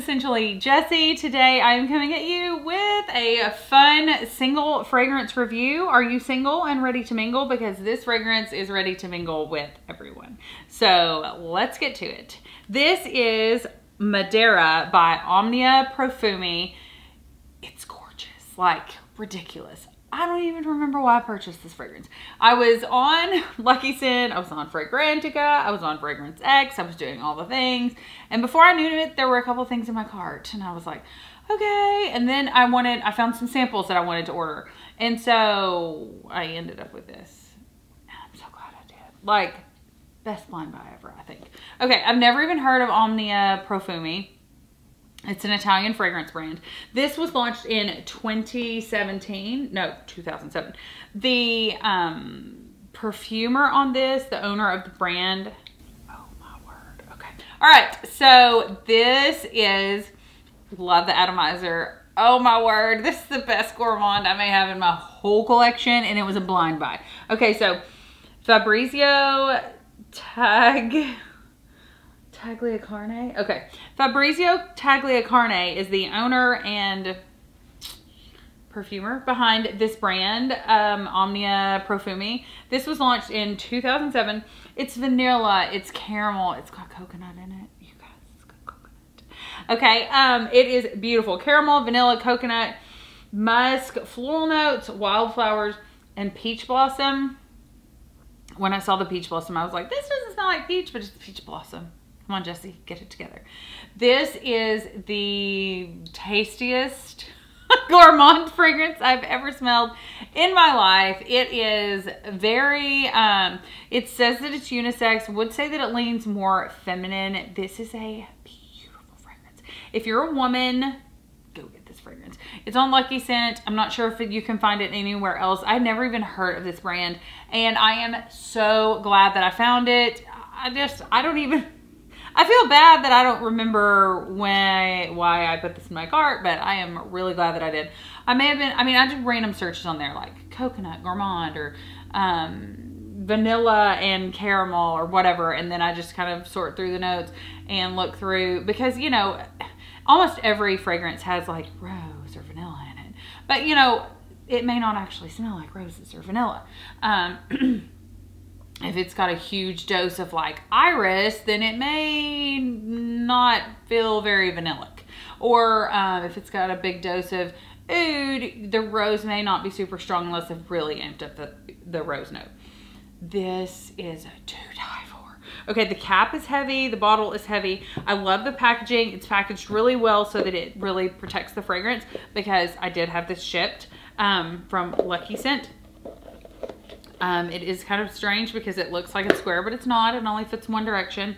Essentially Jessi. Today I am coming at you with a fun single fragrance review. Are you single and ready to mingle? Because this fragrance is ready to mingle with everyone. So let's get to it. This is Madera by Omnia Profumi. It's gorgeous, like ridiculous. I don't even remember why I purchased this fragrance. I was on Lucky Scent, I was on Fragrantica, I was on Fragrance X, I was doing all the things. And before I knew it, there were a couple things in my cart. And I was like, okay. And then I found some samples that I wanted to order. And so I ended up with this. And I'm so glad I did. Like, best blind buy ever, I think. Okay, I've never even heard of Omnia Profumi. It's an Italian fragrance brand. This was launched in 2017. No, 2007. The perfumer on this, the owner of the brand. Oh my word. Okay. All right. So this is, love the atomizer. Oh my word. This is the best gourmand I may have in my whole collection. And it was a blind buy. Okay. So Fabrizio Tagliacarne. Okay. Fabrizio Tagliacarne is the owner and perfumer behind this brand, Omnia Profumi. This was launched in 2007. It's vanilla, it's caramel, it's got coconut in it. You guys, it's got coconut. Okay, it is beautiful. Caramel, vanilla, coconut, musk, floral notes, wildflowers, and peach blossom. When I saw the peach blossom, I was like, this doesn't smell like peach, but it's peach blossom. Come on, Jessi, get it together. This is the tastiest gourmand fragrance I've ever smelled in my life. It is very, it says that it's unisex, would say that it leans more feminine. This is a beautiful fragrance. If you're a woman, go get this fragrance. It's on Lucky Scent. I'm not sure if you can find it anywhere else. I've never even heard of this brand, and I am so glad that I found it. I feel bad that I don't remember why I put this in my cart, but I am really glad that I did. I did random searches on there like coconut, gourmand, or vanilla and caramel or whatever. And then I just kind of sort through the notes and look through, because, you know, almost every fragrance has like rose or vanilla in it. But, you know, it may not actually smell like roses or vanilla. If it's got a huge dose of like iris, then it may not feel very vanillic. Or if it's got a big dose of oud, the rose may not be super strong unless they've really amped up the rose note. This is to die for. Okay, the cap is heavy, the bottle is heavy. I love the packaging. It's packaged really well so that it really protects the fragrance, because I did have this shipped from Lucky Scent. It is kind of strange because it looks like it's square, but it's not. It only fits one direction.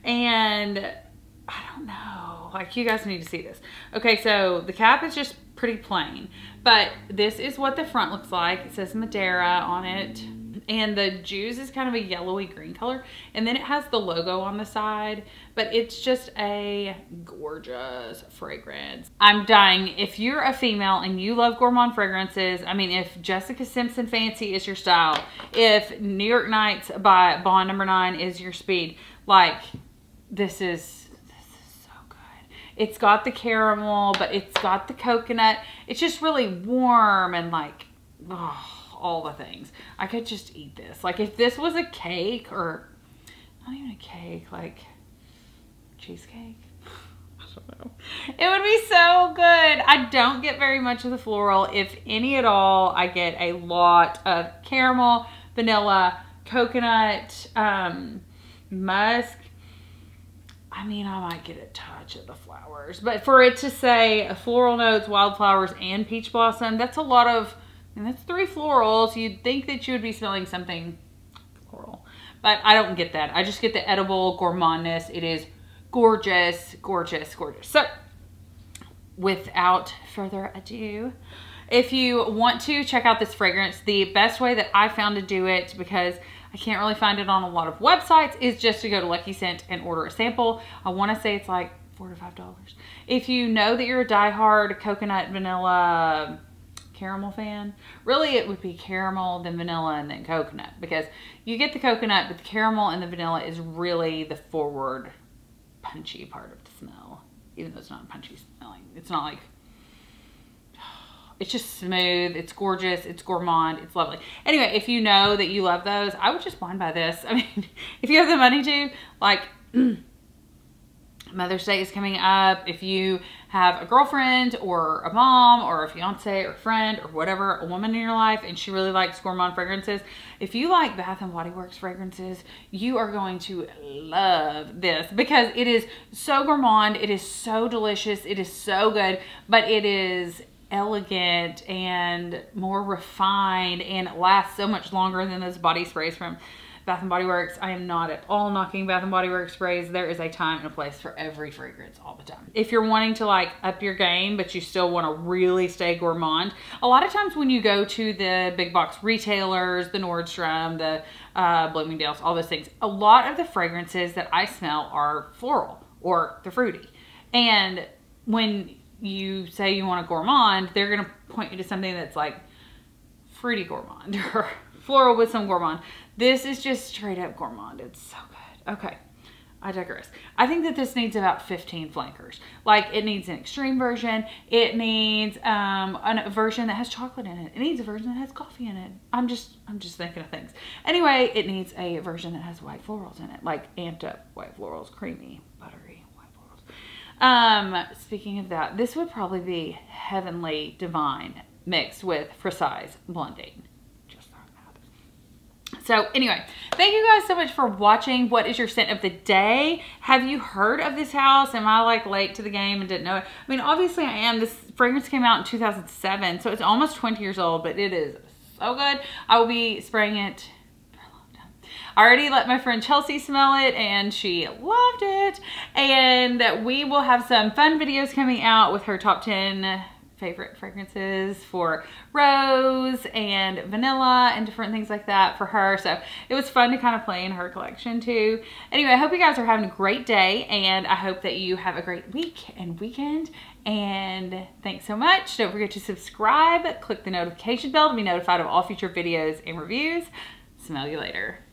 And I don't know, like, you guys need to see this. Okay, so the cap is just pretty plain, but this is what the front looks like. It says Madera on it. And the juice is kind of a yellowy green color. And then it has the logo on the side, but it's just a gorgeous fragrance. I'm dying. If you're a female and you love gourmand fragrances, I mean, if Jessica Simpson Fancy is your style, if New York Nights by Bond No. 9 is your speed, like, this is so good. It's got the caramel, but it's got the coconut. It's just really warm and like, oh, all the things. I could just eat this. Like, if this was a cake, or not even a cake, like cheesecake, I don't know, it would be so good. I don't get very much of the floral, if any at all. I get a lot of caramel, vanilla, coconut, musk. I mean, I might get a touch of the flowers, but for it to say floral notes, wildflowers, and peach blossom, that's a lot of, and that's 3 florals. You'd think that you would be smelling something floral, but I don't get that. I just get the edible gourmandness. It is gorgeous, gorgeous, gorgeous. So without further ado, if you want to check out this fragrance, the best way that I found to do it, because I can't really find it on a lot of websites, is just to go to Lucky Scent and order a sample. I want to say it's like $4 to $5. If you know that you're a diehard coconut, vanilla, caramel fan, really it would be caramel, then vanilla, and then coconut, because you get the coconut, but the caramel and the vanilla is really the forward punchy part of the smell. even though it's not punchy smelling. It's not like, it's just smooth, it's gorgeous, it's gourmand, it's lovely. Anyway, if you know that you love those, I would just blind buy this. I mean, if you have the money to, like, Mother's Day is coming up. If you have a girlfriend or a mom or a fiance or a friend or whatever, a woman in your life, and she really likes gourmand fragrances, if you like Bath & Body Works fragrances, you are going to love this because it is so gourmand, it is so delicious, it is so good, but it is elegant and more refined, and it lasts so much longer than those body sprays from Bath & Body Works. I am not at all knocking Bath & Body Works sprays. There is a time and a place for every fragrance all the time. If you're wanting to like up your game, but you still want to really stay gourmand, a lot of times when you go to the big box retailers, the Nordstrom, the Bloomingdale's, all those things, a lot of the fragrances that I smell are floral or they're fruity. And when you say you want a gourmand, they're going to point you to something that's like fruity gourmand or floral with some gourmand. This is just straight up gourmand. It's so good. Okay, I digress. I think that this needs about 15 flankers. Like, it needs an extreme version. It needs a version that has chocolate in it. It needs a version that has coffee in it. I'm just thinking of things. Anyway, it needs a version that has white florals in it, like amped up white florals, creamy, buttery white florals. Speaking of that, this would probably be Heavenly Divine mixed with Precise blending. So anyway, thank you guys so much for watching. What is your scent of the day? Have you heard of this house? Am I like late to the game and didn't know it? I mean, obviously I am. This fragrance came out in 2007, so it's almost 20 years old, but it is so good. I will be spraying it for a long time. I already let my friend Chelsea smell it and she loved it. And we will have some fun videos coming out with her top 10 favorite fragrances for rose and vanilla and different things like that for her. So it was fun to kind of play in her collection too. Anyway, I hope you guys are having a great day, and I hope that you have a great week and weekend. And thanks so much. Don't forget to subscribe, click the notification bell to be notified of all future videos and reviews. Smell you later.